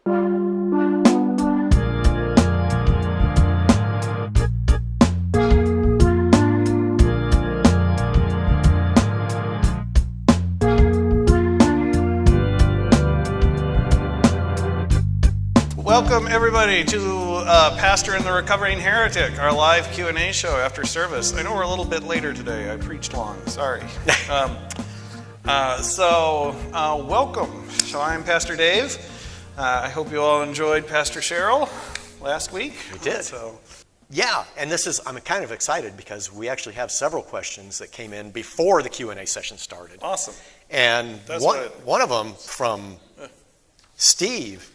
Welcome everybody to Pastor and the Recovering Heretic, our live Q&A show after service. I know we're a little bit later today. I preached long. Sorry. Welcome. So I'm Pastor Dave. I hope you all enjoyed Pastor Cheryl last week. We did. Yeah, and I'm kind of excited because we actually have several questions that came in before the Q&A session started. Awesome. And one of them from Steve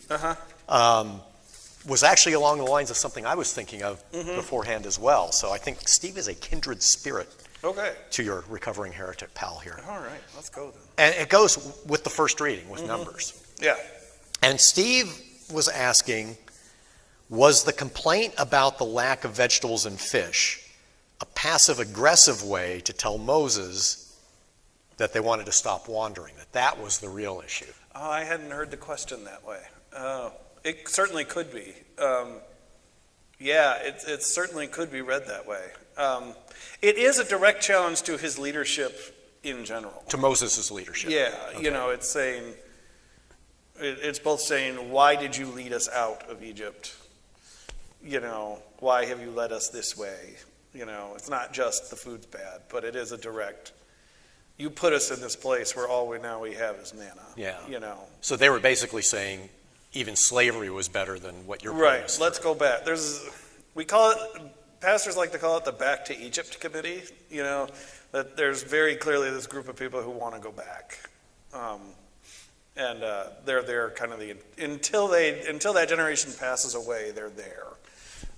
was actually along the lines of something I was thinking of beforehand as well. So I think Steve is a kindred spirit to your recovering heretic pal here. All right, let's go then. And it goes with the first reading, with Numbers. Yeah. And Steve was asking, was the complaint about the lack of vegetables and fish a passive-aggressive way to tell Moses that they wanted to stop wandering, that was the real issue? Oh, I hadn't heard the question that way. It certainly could be. It certainly could be read that way. It is a direct challenge to his leadership in general. To Moses' leadership. Yeah, okay. It's saying, it's both saying, why did you lead us out of Egypt? Why have you led us this way? It's not just the food's bad, but it is a direct, you put us in this place where all we have is manna. Yeah. So they were basically saying, even slavery was better than what you're putting us through. Let's go back. We call it, pastors like to call it the Back to Egypt Committee, that there's very clearly this group of people who want to go back. They're there kind of until that generation passes away, they're there.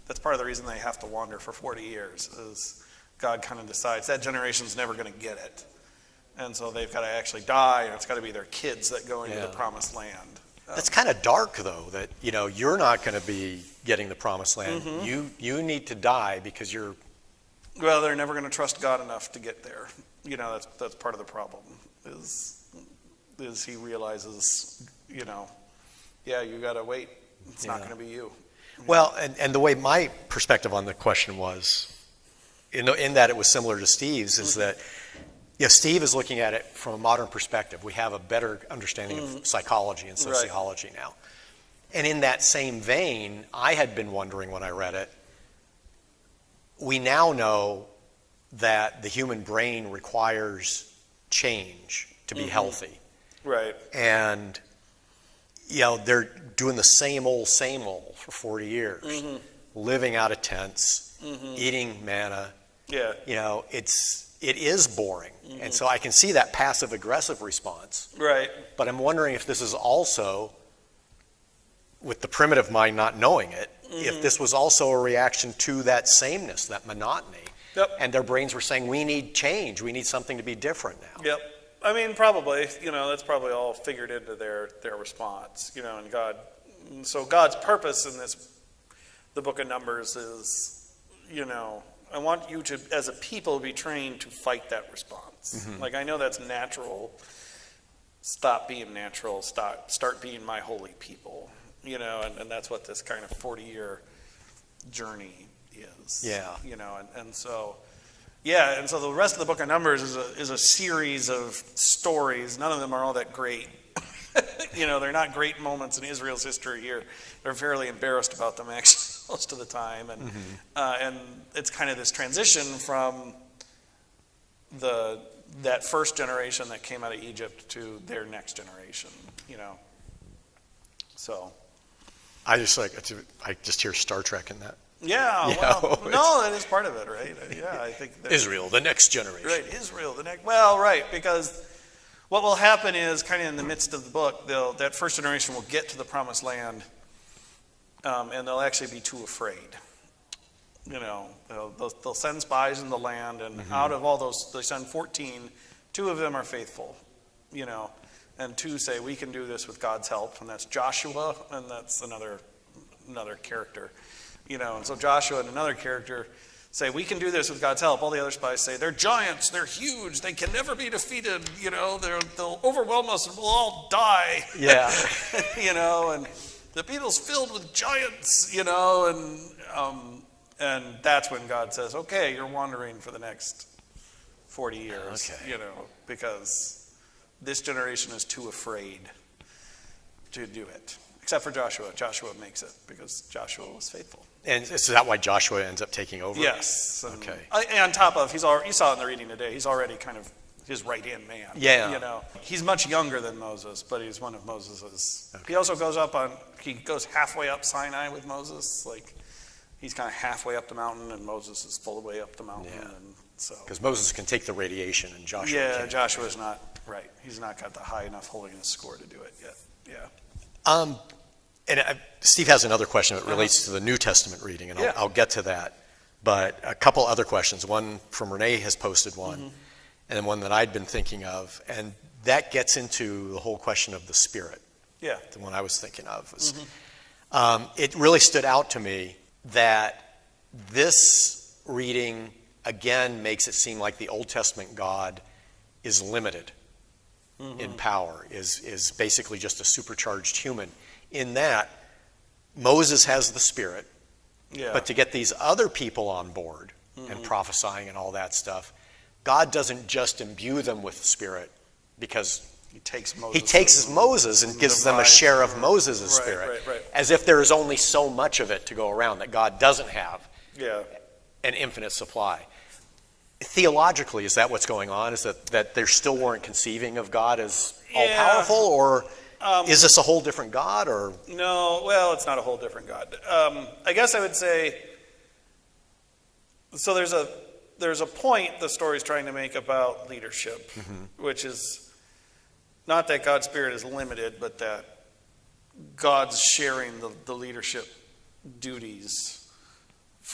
That's part of the reason they have to wander for 40 years, is God kind of decides that generation's never going to get it. And so they've got to actually die, and it's got to be their kids that go into the promised land. That's kind of dark, though, that you're not going to be getting the promised land. You need to die because you're... Well, they're never going to trust God enough to get there. That's part of the problem, is he realizes, you got to wait. It's not going to be you. Well, and the way my perspective on the question was, in that it was similar to Steve's, is that Steve is looking at it from a modern perspective. We have a better understanding of psychology and sociology now. And in that same vein, I had been wondering when I read it, we now know that the human brain requires change to be healthy. Right. And, they're doing the same old for 40 years, living out of tents, eating manna. Yeah. It is boring. And so I can see that passive-aggressive response. Right. But I'm wondering if this is also, with the primitive mind not knowing it, if this was also a reaction to that sameness, that monotony. Yep. And their brains were saying, we need change. We need something to be different now. Yep. I mean, probably, that's probably all figured into their response, and God's purpose in the book of Numbers is, I want you to, as a people, be trained to fight that response. Like, I know that's natural. Stop being natural. Start being my holy people. And that's what this kind of 40-year journey is. Yeah. And so the rest of the book of Numbers is a series of stories. None of them are all that great. They're not great moments in Israel's history here. They're fairly embarrassed about them, actually, most of the time. And it's kind of this transition from that first generation that came out of Egypt to their next generation, So I just hear Star Trek in that. Yeah, no, that is part of it, right? Yeah, I think Israel, the next generation. Right, Israel, the next. Well, right, because what will happen is, kind of in the midst of the book, that first generation will get to the promised land, and they'll actually be too afraid. They'll send spies in the land, and out of all those, they send 14. 2 of them are faithful, and 2 say, we can do this with God's help, and that's Joshua, and that's another character. And so Joshua and another character say, we can do this with God's help. All the other spies say, they're giants, they're huge, they can never be defeated, they'll overwhelm us and we'll all die. Yeah. the people's filled with giants, you know, and that's when God says, okay, you're wandering for the next 40 years, you know, because this generation is too afraid to do it. Except for Joshua. Joshua makes it because Joshua was faithful. And is that why Joshua ends up taking over? Yes. Okay. And on top of, you saw it in the reading today, he's already kind of his right-hand man. Yeah. You know, he's much younger than Moses, but he's one of Moses's. Okay. He also goes halfway up Sinai with Moses. Like, he's kind of halfway up the mountain, and Moses is full way up the mountain. Yeah. And so. Because Moses can take the radiation, and Joshua can't. Joshua's not, right. He's not got the high enough holiness score to do it yet. Yeah. Steve has another question that relates to the New Testament reading, and I'll get to that. But a couple other questions. One from Renee has posted one, and then one that I'd been thinking of, and that gets into the whole question of the Spirit. Yeah. The one I was thinking of was, it really stood out to me that this reading again makes it seem like the Old Testament God is limited in power, is basically just a supercharged human. In that, Moses has the Spirit, but to get these other people on board and prophesying and all that stuff, God doesn't just imbue them with the Spirit because he takes Moses and gives them a share of Moses' Spirit, as if there is only so much of it to go around, that God doesn't have an infinite supply. Theologically, is that what's going on? Is that they still weren't conceiving of God as all-powerful, or is this a whole different God? Or no, well, it's not a whole different God. I guess I would say, so there's a point the story's trying to make about leadership, which is not that God's Spirit is limited, but that God's sharing the leadership duties.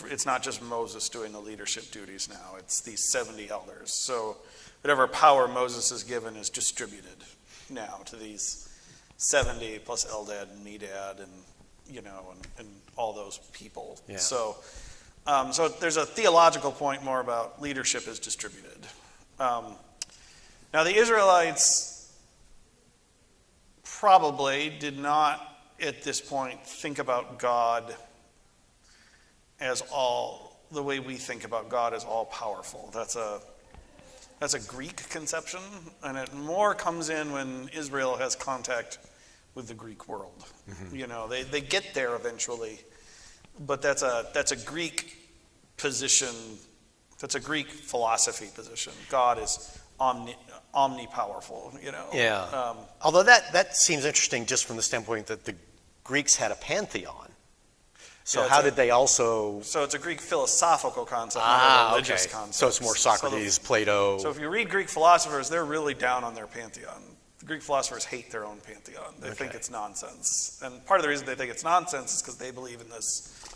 It's not just Moses doing the leadership duties now. It's these 70 elders. So whatever power Moses is given is distributed now to these 70 plus Eldad and Medad and all those people. Yeah. So there's a theological point more about leadership is distributed. Now the Israelites probably did not at this point think about God as the way we think about God as all powerful. That's a Greek conception, and it more comes in when Israel has contact with the Greek world. You know, they get there eventually, but that's a Greek position. That's a Greek philosophy position. God is omnipowerful. You know. Yeah. Although that seems interesting, just from the standpoint that the Greeks had a pantheon. So how did they also... So it's a Greek philosophical concept, not a religious concept. So it's more Socrates, Plato... So if you read Greek philosophers, they're really down on their pantheon. The Greek philosophers hate their own pantheon. They think it's nonsense. And part of the reason they think it's nonsense is because they believe in this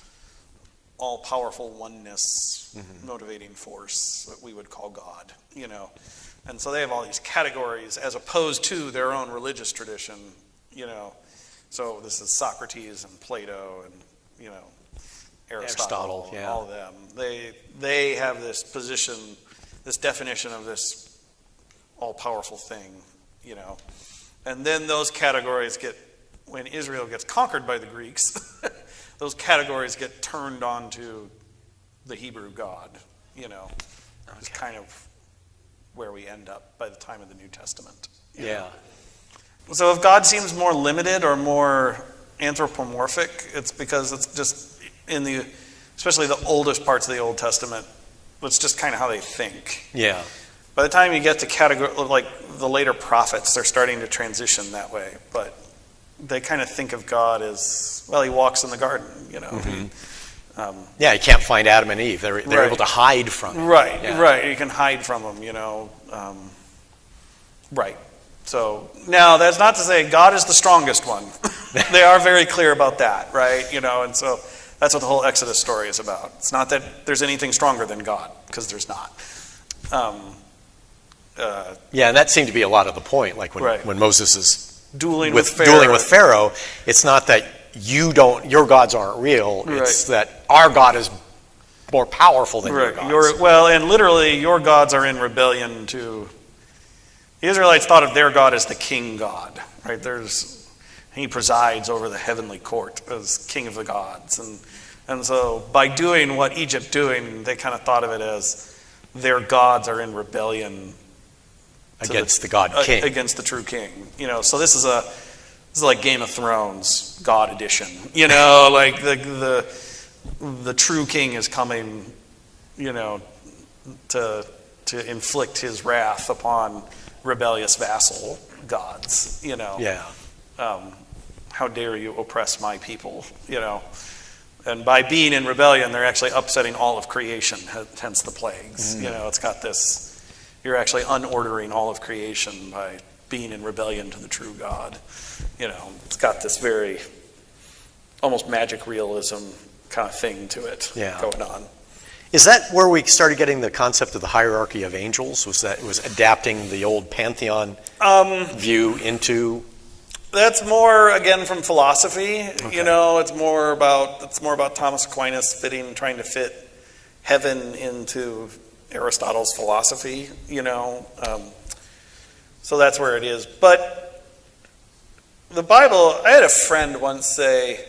all-powerful oneness motivating force that we would call God, you know. And so they have all these categories as opposed to their own religious tradition, you know. So this is Socrates and Plato and Aristotle, and all of them. They have this position, this definition of this all-powerful thing, you know. And then those categories when Israel gets conquered by the Greeks, those categories get turned onto the Hebrew God, you know. It's kind of where we end up by the time of the New Testament. Yeah. So if God seems more limited or more anthropomorphic, it's because it's just especially the oldest parts of the Old Testament, it's just kind of how they think. Yeah. By the time you get to category like the later prophets, they're starting to transition that way, but they kind of think of God as, well, he walks in the garden, you know. You can't find Adam and Eve. They're able to hide from him. Right. You can hide from him, you know. Right. So now that's not to say God is the strongest one. They are very clear about that, right? You know, and so that's what the whole Exodus story is about. It's not that there's anything stronger than God, because there's not. And that seemed to be a lot of the point. Like when Moses is dueling with Pharaoh, it's not that your gods aren't real. It's that our God is more powerful than your gods. And literally, your gods are in rebellion to. The Israelites thought of their God as the king God, right? He presides over the heavenly court as king of the gods. And so by doing what Egypt doing, they kind of thought of it as their gods are in rebellion against the God king. Against the true king. So this is like Game of Thrones, God edition. Like the true king is coming, to inflict his wrath upon rebellious vassal gods. Yeah. How dare you oppress my people? And by being in rebellion, they're actually upsetting all of creation. Hence the plagues. It's got this. You're actually unordering all of creation by being in rebellion to the true God. It's got this very almost magic realism kind of thing to it going on. Is that where we started getting the concept of the hierarchy of angels? Was that it was adapting the old pantheon view into? That's more again from philosophy. Okay. It's more about Thomas Aquinas trying to fit heaven into Aristotle's philosophy. So that's where it is. But the Bible, I had a friend once say,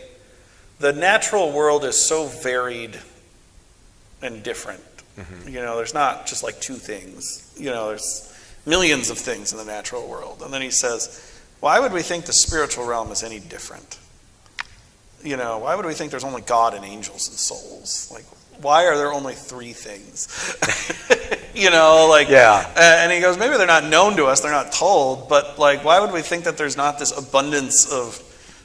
the natural world is so varied and different. There's not just like two things. There's millions of things in the natural world. And then he says, why would we think the spiritual realm is any different? Why would we think there's only God and angels and souls? Like, why are there only three things? And he goes, maybe they're not known to us, they're not told, but like, why would we think that there's not this abundance of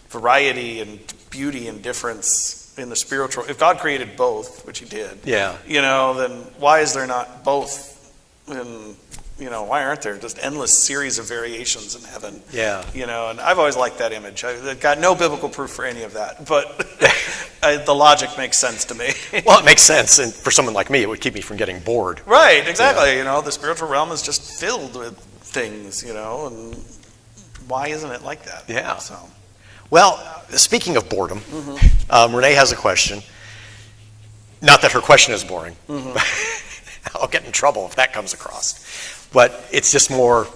variety and beauty and difference in the spiritual? If God created both, which he did, then why is there not both? And why aren't there just endless series of variations in heaven? And I've always liked that image. I've got no biblical proof for any of that, but the logic makes sense to me. Well, it makes sense, and for someone like me, it would keep me from getting bored. Right, exactly. The spiritual realm is just filled with things, and why isn't it like that? Yeah. So. Well, speaking of boredom, Renee has a question. Not that her question is boring. I'll get in trouble if that comes across. But it's just more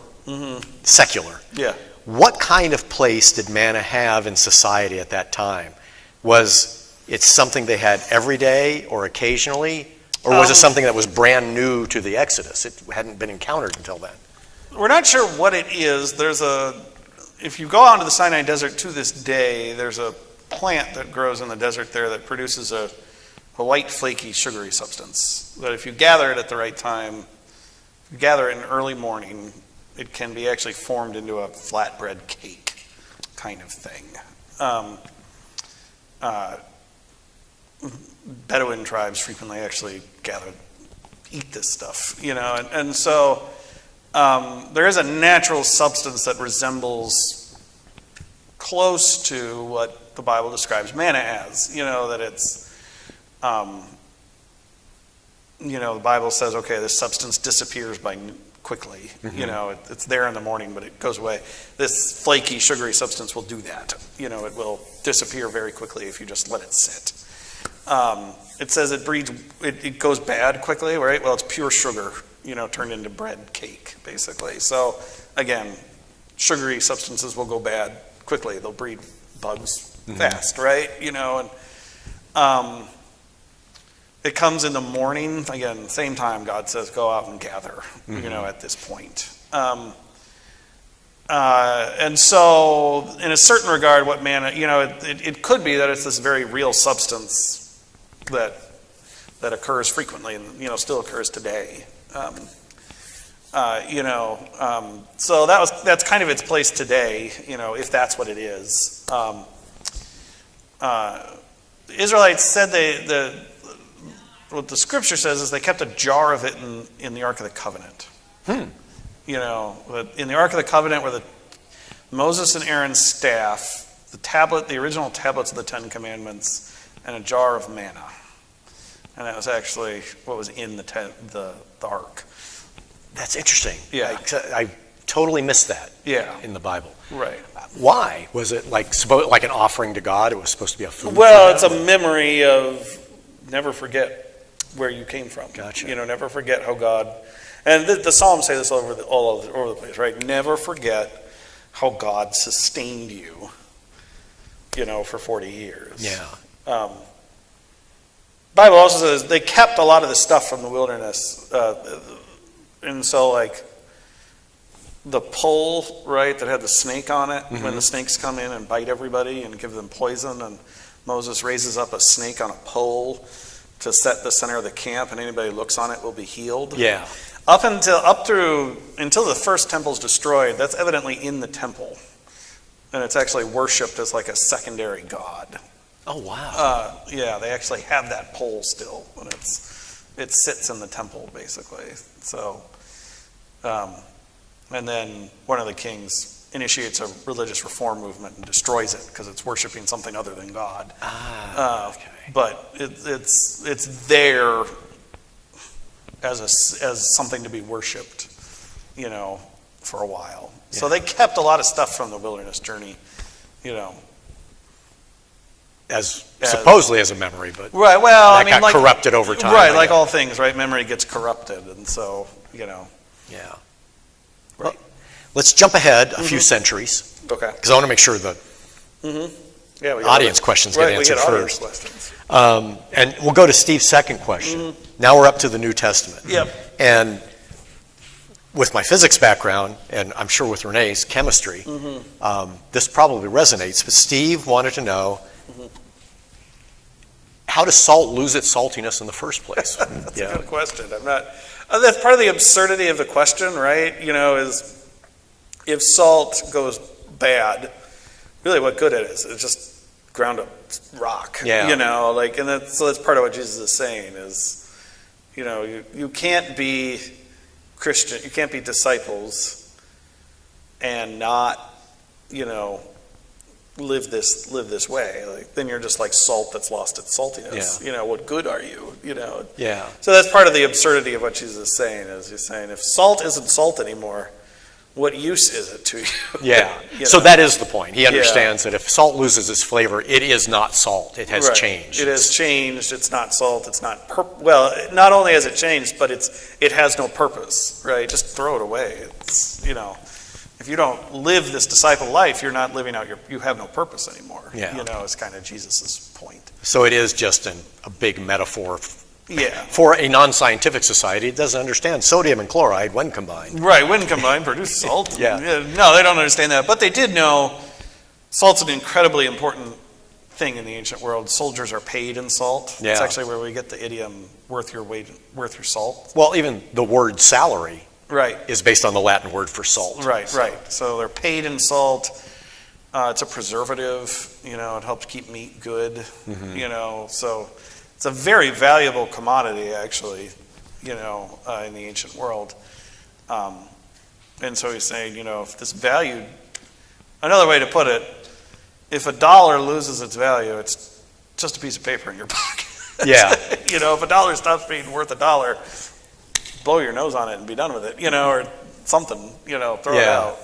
secular. Yeah. What kind of place did manna have in society at that time? Was it something they had every day or occasionally? Or was it something that was brand new to the Exodus? It hadn't been encountered until then. We're not sure what it is. If you go out into the Sinai Desert to this day, there's a plant that grows in the desert there that produces a white, flaky, sugary substance. That if you gather it at the right time, if you gather it in early morning, it can be actually formed into a flatbread cake kind of thing. Bedouin tribes frequently actually eat this stuff, and so there is a natural substance that resembles close to what the Bible describes manna as, that it's the Bible says, okay, this substance disappears quickly. It's there in the morning, but it goes away. This flaky, sugary substance will do that. It will disappear very quickly if you just let it sit. It says it goes bad quickly, right? Well, it's pure sugar, turned into bread cake, basically. So, again, sugary substances will go bad quickly. They'll breed bugs fast, right? It comes in the morning. Again, same time, God says, go out and gather, at this point. And so, in a certain regard, what manna, it could be that it's this very real substance that occurs frequently and, still occurs today. So that's kind of its place today, if that's what it is. The Israelites said what the scripture says is they kept a jar of it in the Ark of the Covenant. In the Ark of the Covenant were Moses and Aaron's staff, the original tablets of the Ten Commandments, and a jar of manna. And that was actually what was in the ark. That's interesting. Yeah. I totally missed that in the Bible. Right. Why? Was it like an offering to God? It was supposed to be a food? Well, it's a memory of never forget where you came from. Gotcha. Never forget how God, and the Psalms say this all over the place, right? Never forget how God sustained you for 40 years. Yeah. Bible also says they kept a lot of the stuff from the wilderness. And so, like, the pole, right, that had the snake on it, when the snakes come in and bite everybody and give them poison, and Moses raises up a snake on a pole to set the center of the camp, and anybody who looks on it will be healed. Yeah. Until the first temple's destroyed, that's evidently in the temple. And it's actually worshipped as like a secondary god. Oh, wow. Yeah, they actually have that pole still, and it sits in the temple, basically. So, and then one of the kings initiates a religious reform movement and destroys it because it's worshiping something other than God. Okay. But it's there as something to be worshipped, for a while. Yeah. So they kept a lot of stuff from the wilderness journey, as supposedly as a memory, but right. Well, that got corrupted over time. Right, like all things, right? Memory gets corrupted, and so Yeah. Right. Well, let's jump ahead a few centuries. Okay. Because I want to make sure the audience questions get answered first. Questions. And we'll go to Steve's second question. Now we're up to the New Testament. Yep. And with my physics background, and I'm sure with Renee's chemistry, this probably resonates. But Steve wanted to know, how does salt lose its saltiness in the first place? That's a good question. I'm not. That's part of the absurdity of the question, right? Is if salt goes bad, really, what good it is? It's just ground up rock. Yeah. And that's part of what Jesus is saying is, you can't be Christian, you can't be disciples, and not, live this way. Like, then you're just like salt that's lost its saltiness. Yeah. What good are you? Yeah. So that's part of the absurdity of what Jesus is saying. Is he's saying if salt isn't salt anymore, what use is it to you? Yeah. So that is the point. He understands that if salt loses its flavor, it is not salt. It has changed. It has changed. It's not salt. It's not not only has it changed, but it has no purpose, right? Just throw it away. It's, if you don't live this disciple life, you're not living out you have no purpose anymore. Yeah. Is kind of Jesus's point. So it is just a big metaphor. Yeah. For a non-scientific society, it doesn't understand sodium and chloride when combined. Right, when combined, produce salt. Yeah. No, they don't understand that. But they did know salt's an incredibly important thing in the ancient world. Soldiers are paid in salt. Yeah. It's actually where we get the idiom worth your salt. Well, even the word salary right. is based on the Latin word for salt. Right. So they're paid in salt. It's a preservative. It helps keep meat good. So it's a very valuable commodity, actually, in the ancient world. And so he's saying, if this value, another way to put it, if $1 loses its value, it's just a piece of paper in your pocket. Yeah. If $1 stops being worth $1, blow your nose on it and be done with it, or something, throw it out.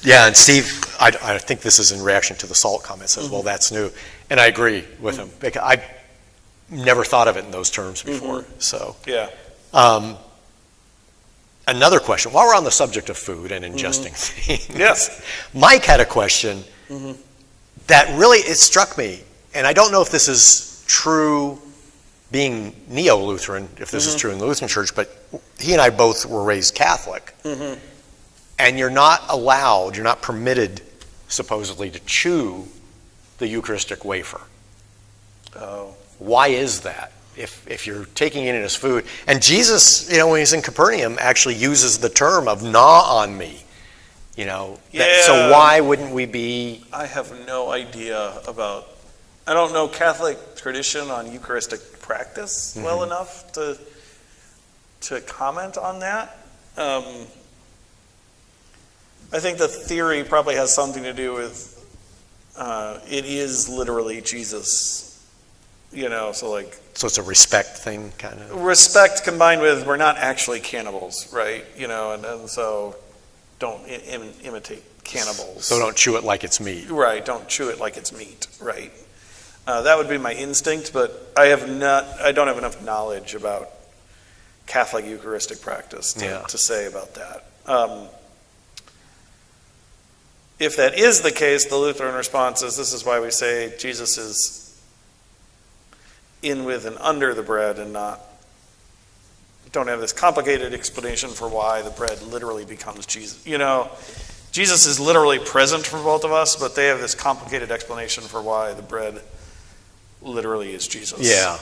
Yeah, and Steve, I think this is in reaction to the salt comment, says, well, that's new. And I agree with him. Because I've never thought of it in those terms before. So, yeah. Another question, while we're on the subject of food and ingesting things. Yes. Mike had a question that really, it struck me. And I don't know if this is true being neo-Lutheran, if this is true in the Lutheran Church, but he and I both were raised Catholic. And you're not permitted, supposedly, to chew the Eucharistic wafer. Oh. Why is that? If you're taking it in as food. And Jesus, when he's in Capernaum, actually uses the term of gnaw on me. So why wouldn't we be... I have no idea I don't know Catholic tradition on Eucharistic practice well enough to comment on that. I think the theory probably has something to do with it is literally Jesus, So it's a respect thing, kind of? Respect combined with we're not actually cannibals, right? And so don't imitate cannibals. So don't chew it like it's meat. Right, don't chew it like it's meat, right? That would be my instinct, but I don't have enough knowledge about Catholic Eucharistic practice to say about that. if that is the case, the Lutheran response is, this is why we say Jesus is in with and under the bread, and don't have this complicated explanation for why the bread literally becomes Jesus. Jesus is literally present for both of us, but they have this complicated explanation for why the bread literally is Jesus. Yeah.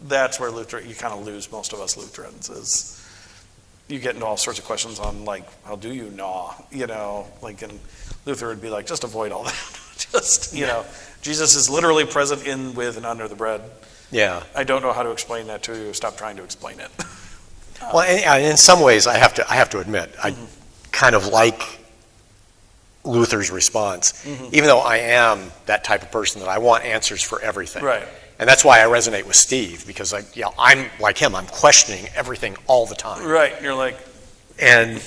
That's where you kind of lose most of us Lutherans, is you get into all sorts of questions on, like, how do you gnaw? And Luther would be like, just avoid all that. Jesus is literally present in, with, and under the bread. Yeah. I don't know how to explain that to you. Stop trying to explain it. Well, in some ways, I have to admit, I kind of like Luther's response, even though I am that type of person that I want answers for everything. Right. And that's why I resonate with Steve, because I'm like him. I'm questioning everything all the time. Right. You're like, and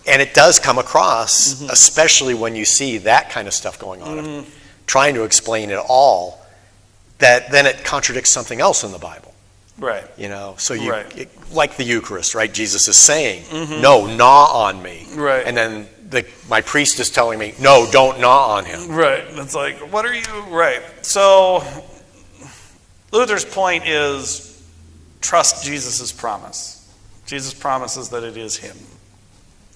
it does come across, especially when you see that kind of stuff going on, trying to explain it all, that then it contradicts something else in the Bible. right. So Right. like the Eucharist, right? Jesus is saying, no, gnaw on me. Right. And then my priest is telling me, no, don't gnaw on him. Right. It's like, what are you? Right. So Luther's point is, trust Jesus' promise. Jesus promises that it is him.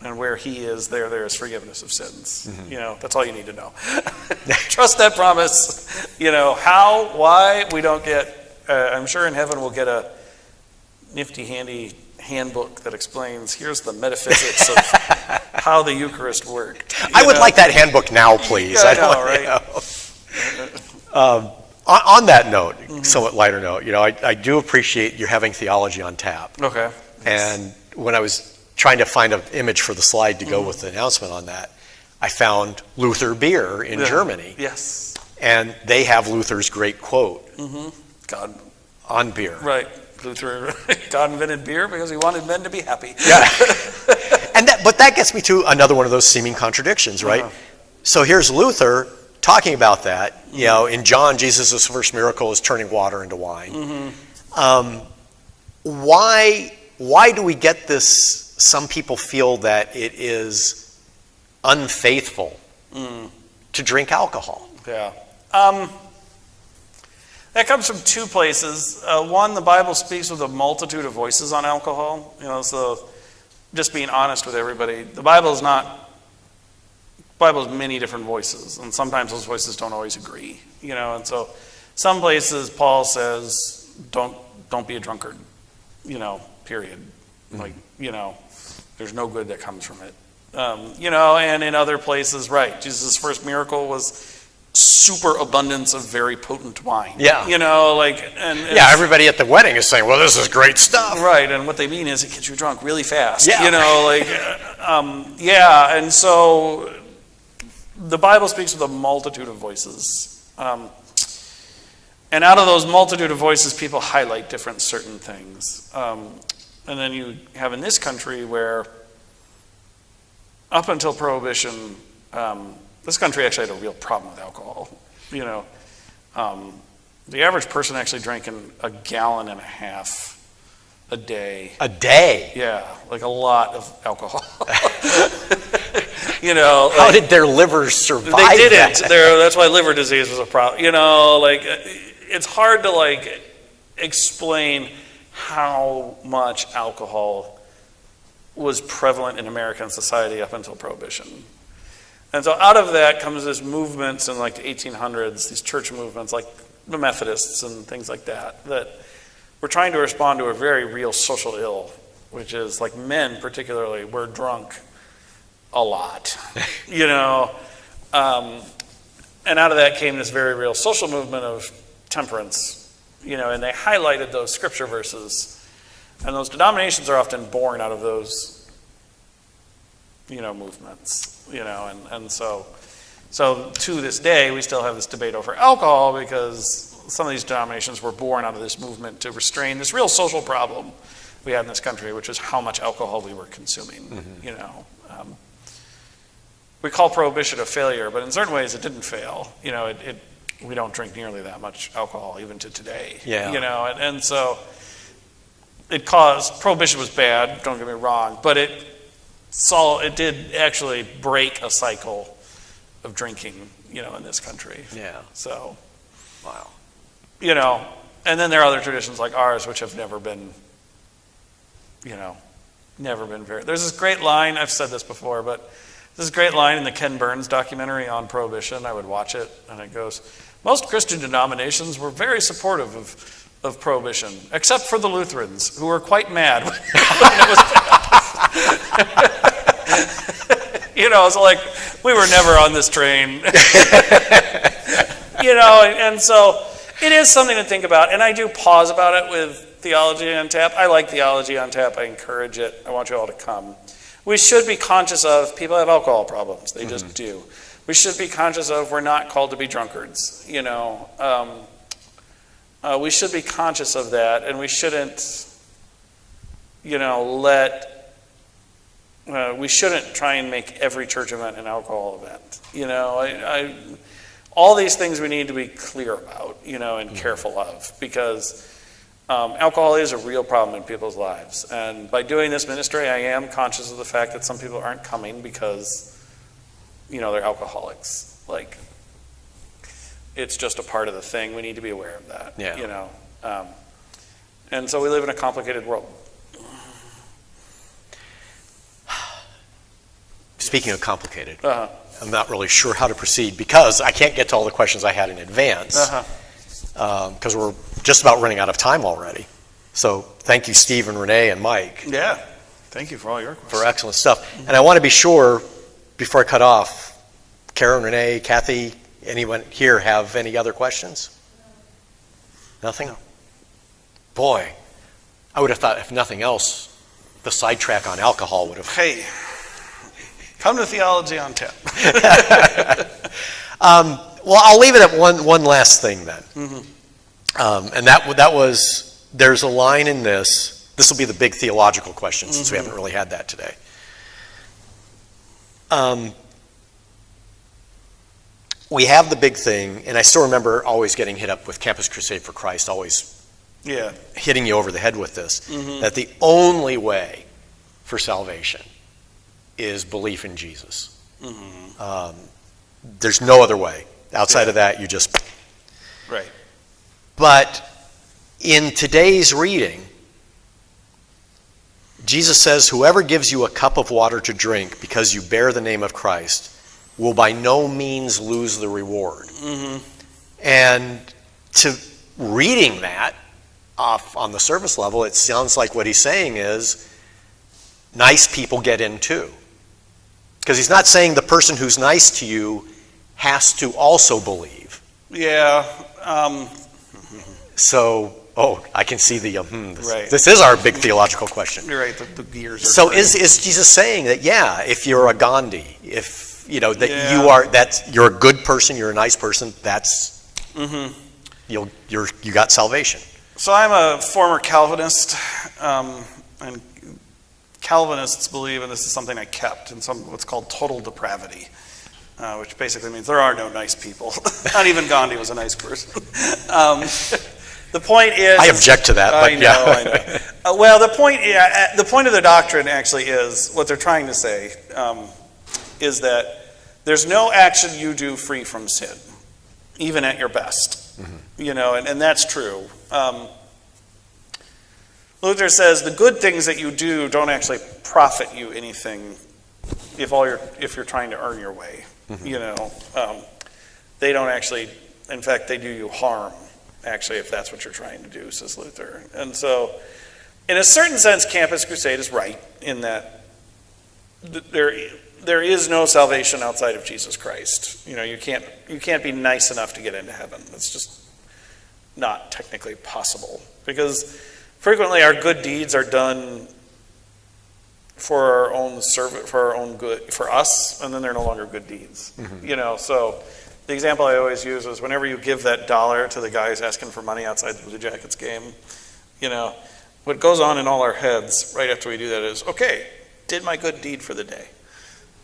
And where he is, there is forgiveness of sins. That's all you need to know. Trust that promise. How, why, we don't get, I'm sure in heaven we'll get a nifty, handy handbook that explains, here's the metaphysics of how the Eucharist worked. I would like that handbook now, please. I know, right? On that note, somewhat lighter note, I do appreciate you having theology on tap. Okay. And when I was trying to find an image for the slide to go with the announcement on that, I found Luther beer in Germany. Yes. And they have Luther's great quote God. on beer. Right. Luther, God invented beer because he wanted men to be happy. Yeah. But that gets me to another one of those seeming contradictions, right? So here's Luther talking about that. In John, Jesus' first miracle is turning water into wine. Why do we get this? Some people feel that it is unfaithful to drink alcohol. Yeah. That comes from two places. One, the Bible speaks with a multitude of voices on alcohol. So just being honest with everybody, the Bible is many different voices, and sometimes those voices don't always agree. And so some places Paul says, don't be a drunkard. Period. There's no good that comes from it. And in other places, right, Jesus' first miracle was super abundance of very potent wine. Yeah. Everybody at the wedding is saying, well, this is great stuff. Right, and what they mean is it gets you drunk really fast. Yeah. And so the Bible speaks with a multitude of voices. And out of those multitude of voices, people highlight different certain things. And then you have in this country where up until Prohibition, this country actually had a real problem with alcohol. The average person actually drank a gallon and a half a day. A day? Yeah, like a lot of alcohol. How did their livers survive? They didn't. That's why liver disease was a problem. It's hard to explain how much alcohol was prevalent in American society up until Prohibition. And so out of that comes this movements in the 1800s, these church movements like the Methodists and things like that were trying to respond to a very real social ill, which is men particularly were drunk a lot, and out of that came this very real social movement of temperance, and they highlighted those scripture verses, and those denominations are often born out of those, movements, and so to this day we still have this debate over alcohol because some of these denominations were born out of this movement to restrain this real social problem we had in this country, which is how much alcohol we were consuming, We call Prohibition a failure, but in certain ways it didn't fail. We don't drink nearly that much alcohol even to today. Yeah. And so it caused, Prohibition was bad, don't get me wrong, but it did actually break a cycle of drinking, in this country. Yeah. So, Wow. And then there are other traditions like ours, which have never been very. There's this great line, I've said this before, but this great line in the Ken Burns documentary on Prohibition. I would watch it, and it goes, most Christian denominations were very supportive of Prohibition, except for the Lutherans, who were quite mad when it was passed. It's like, we were never on this train. And so it is something to think about, and I do pause about it with Theology on Tap. I like Theology on Tap. I encourage it. I want you all to come. We should be conscious of people have alcohol problems. They just do. We should be conscious of we're not called to be drunkards. We should be conscious of that, and we shouldn't, we shouldn't try and make every church event an alcohol event. All these things we need to be clear about, and careful of, because alcohol is a real problem in people's lives. And by doing this ministry, I am conscious of the fact that some people aren't coming because, they're alcoholics. Like, it's just a part of the thing. We need to be aware of that. Yeah. And so we live in a complicated world. Speaking of complicated, Uh-huh. I'm not really sure how to proceed because I can't get to all the questions I had in advance because we're just about running out of time already. So thank you, Steve and Renee and Mike. Yeah. Thank you for all your questions. For excellent stuff. And I want to be sure, before I cut off, Karen, Renee, Kathy, anyone here have any other questions? Nothing? No. Boy, I would have thought, if nothing else, the sidetrack on alcohol would have... Hey, come to Theology on Tap. Well, I'll leave it at one last thing then. And that was, there's a line in this will be the big theological question since we haven't really had that today. We have the big thing, and I still remember always getting hit up with Campus Crusade for Christ, always hitting you over the head with this, that the only way for salvation is belief in Jesus. There's no other way. Outside of that, you just... Right. But in today's reading, Jesus says, whoever gives you a cup of water to drink because you bear the name of Christ will by no means lose the reward. And to reading that off on the surface level, it sounds like what he's saying is nice people get in too. Because he's not saying the person who's nice to you has to also believe. Yeah. So, I can see the right. This is our big theological question. You're right. The gears are. So is Jesus saying that if you're a Gandhi, if you're a good person, you're a nice person, that's you got salvation. So I'm a former Calvinist, and Calvinists believe, and this is something I kept, in what's called total depravity, which basically means there are no nice people. Not even Gandhi was a nice person. The point is... I object to that, but I know. Well, the point of the doctrine actually is, what they're trying to say, is that there's no action you do free from sin, even at your best. And that's true. Luther says the good things that you do don't actually profit you anything if you're trying to earn your way. They don't actually, in fact, they do you harm, actually, if that's what you're trying to do, says Luther. And so, in a certain sense, Campus Crusade is right in that there is no salvation outside of Jesus Christ. You can't be nice enough to get into heaven. It's just not technically possible, because frequently our good deeds are done for our own service, for our own good, for us, and then they're no longer good deeds. So the example I always use is whenever you give that $1 to the guy who's asking for money outside the Blue Jackets game, what goes on in all our heads right after we do that is, okay, did my good deed for the day.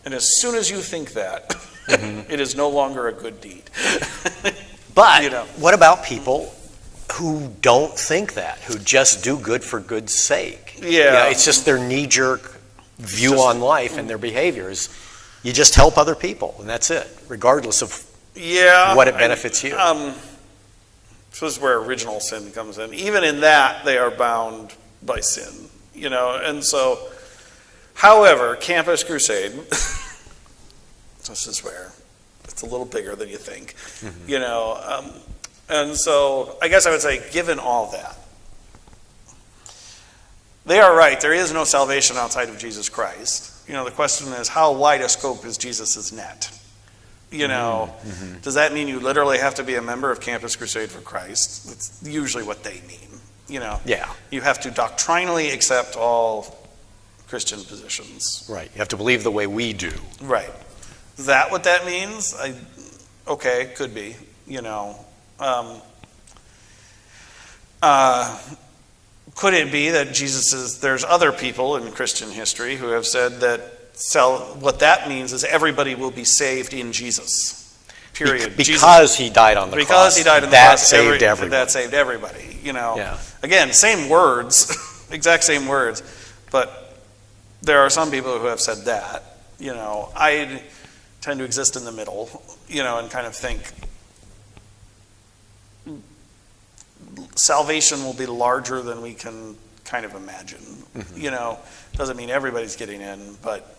And as soon as you think that, it is no longer a good deed. But what about people who don't think that, who just do good for good's sake? It's just their knee-jerk view on life and their behaviors. You just help other people, and that's it, regardless of what it benefits you. So this is where original sin comes in. Even in that, they are bound by sin, And so, however, Campus Crusade, this is where it's a little bigger than you think, and so I guess I would say, given all that, they are right. There is no salvation outside of Jesus Christ. The question is, how wide a scope is Jesus' net? Does that mean you literally have to be a member of Campus Crusade for Christ? That's usually what they mean. Yeah. You have to doctrinally accept all Christian positions. Right. You have to believe the way we do. Right. Is that what that means? Okay, could be. Could it be that there's other people in Christian history who have said that what that means is everybody will be saved in Jesus. Period. Because he died on the cross. Because he died on the cross. Saved everybody. That saved everybody. Yeah. Again, same words, exact same words, but there are some people who have said that. I tend to exist in the middle, and kind of think salvation will be larger than we can kind of imagine. Doesn't mean everybody's getting in, but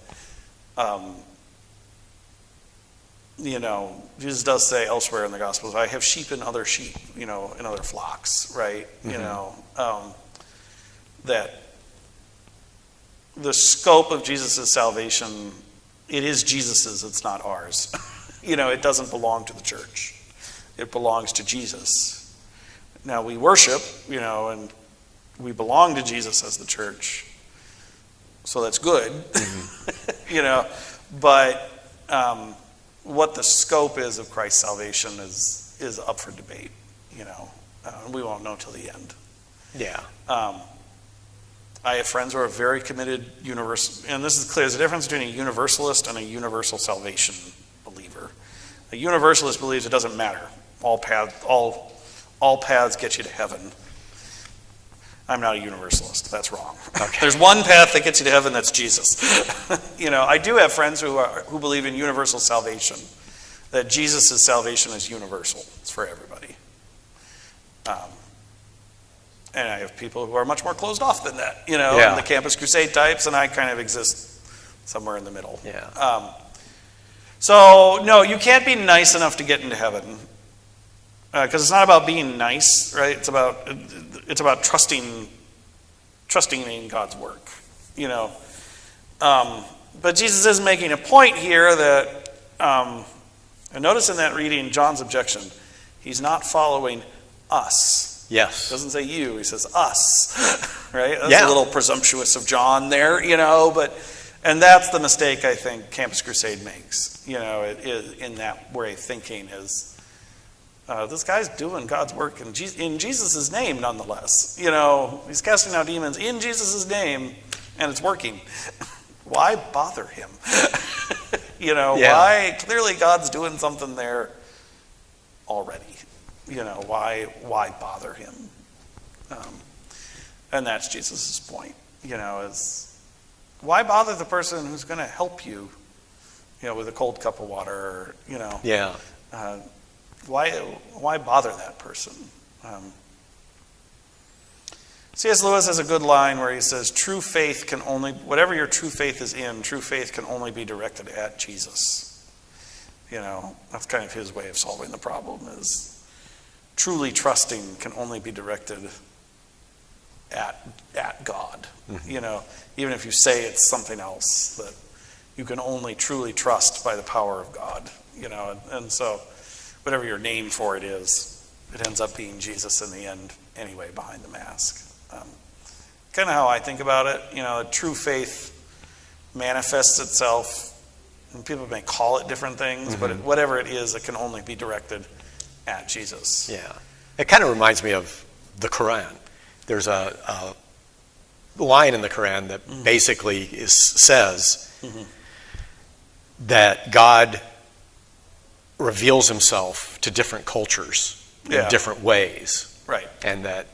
Jesus does say elsewhere in the Gospels, I have sheep in other sheep, in other flocks, right? That the scope of Jesus' salvation, it is Jesus's, it's not ours. It doesn't belong to the church. It belongs to Jesus. Now we worship, and we belong to Jesus as the church. So that's good. But what the scope is of Christ's salvation is up for debate, we won't know till the end. Yeah. I have friends who are very committed and this is clear, there's a difference between a universalist and a universal salvation believer. A universalist believes it doesn't matter. All paths get you to heaven. I'm not a universalist. That's wrong. Okay. There's one path that gets you to heaven, that's Jesus. I do have friends who believe in universal salvation, that Jesus' salvation is universal. It's for everybody. And I have people who are much more closed off than that, the Campus Crusade types, and I kind of exist somewhere in the middle. Yeah. So, no, you can't be nice enough to get into heaven. Because it's not about being nice, right? It's about trusting in God's work, But Jesus is making a point here that, and notice in that reading John's objection, he's not following us. Yes. He doesn't say you, he says us, right? That's a little presumptuous of John there, and that's the mistake I think Campus Crusade makes, in that way of thinking is, this guy's doing God's work in Jesus' name, nonetheless. He's casting out demons in Jesus' name, and it's working. Why bother him? Why? Clearly God's doing something there already. Why bother him? And that's Jesus' point, is why bother the person who's going to help you, with a cold cup of water, Yeah. Why bother that person? C.S. Lewis has a good line where he says, whatever your true faith is in, true faith can only be directed at Jesus. That's kind of his way of solving the problem, is truly trusting can only be directed at God. Even if you say it's something else, that you can only truly trust by the power of God. And so whatever your name for it is, it ends up being Jesus in the end anyway, behind the mask. Kind of how I think about it. True faith manifests itself, and people may call it different things, but whatever it is, it can only be directed at Jesus. Yeah. It kind of reminds me of the Quran. There's a line in the Quran that basically says that God reveals himself to different cultures in different ways. Right. And that,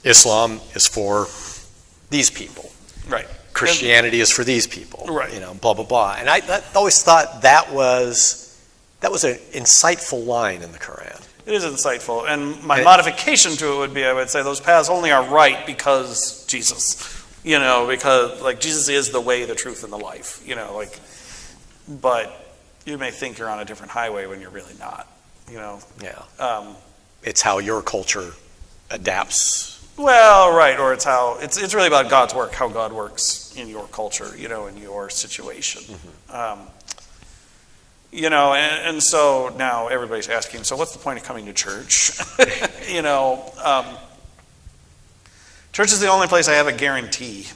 Islam is for these people. Right. Christianity is for these people, Right. blah, blah, blah. And I always thought that was an insightful line in the Quran. It is insightful. And my modification to it would be, I would say those paths only are right because Jesus. Because like Jesus is the way, the truth, and the life. But you may think you're on a different highway when you're really not. Yeah. It's how your culture adapts. Well, right, or it's really about God's work, how God works in your culture, in your situation. Mm-hmm. And so now everybody's asking, so what's the point of coming to church? Church is the only place I have a guarantee.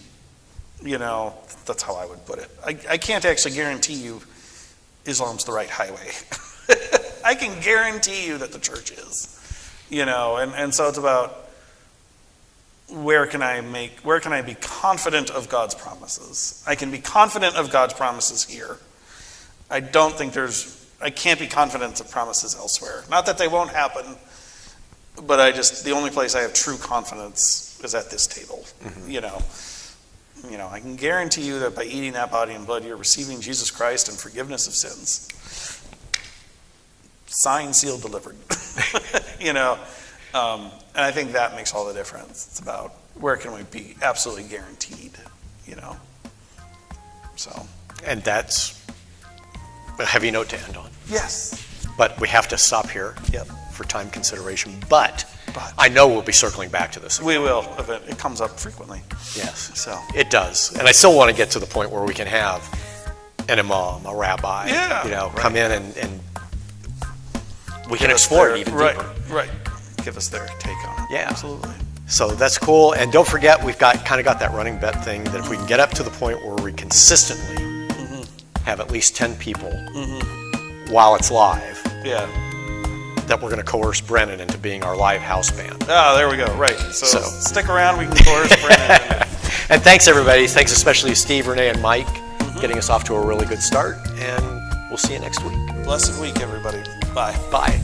That's how I would put it. I can't actually guarantee you Islam's the right highway. I can guarantee you that the church is. And so it's about where can I be confident of God's promises? I can be confident of God's promises here. I can't be confident of promises elsewhere. Not that they won't happen, but the only place I have true confidence is at this table. Mm-hmm. I can guarantee you that by eating that body and blood, you're receiving Jesus Christ and forgiveness of sins. Signed, sealed, delivered. And I think that makes all the difference. It's about where can we be absolutely guaranteed, So. And that's a heavy note to end on. Yes. But we have to stop here. Yep. For time consideration. But I know we'll be circling back to this again. We will. It comes up frequently. Yes. So. It does. And I still want to get to the point where we can have an imam, a rabbi, come in and we can explore it even deeper. Right. Give us their take on it. Yeah. Absolutely. So that's cool. And don't forget, we've got that running bet thing that if we can get up to the point where we consistently have at least 10 people while it's live, that we're going to coerce Brennan into being our live house band. Oh, there we go. Right. So stick around. We can coerce Brennan. And thanks, everybody. Thanks especially to Steve, Renee, and Mike getting us off to a really good start. And we'll see you next week. Blessed week, everybody. Bye. Bye.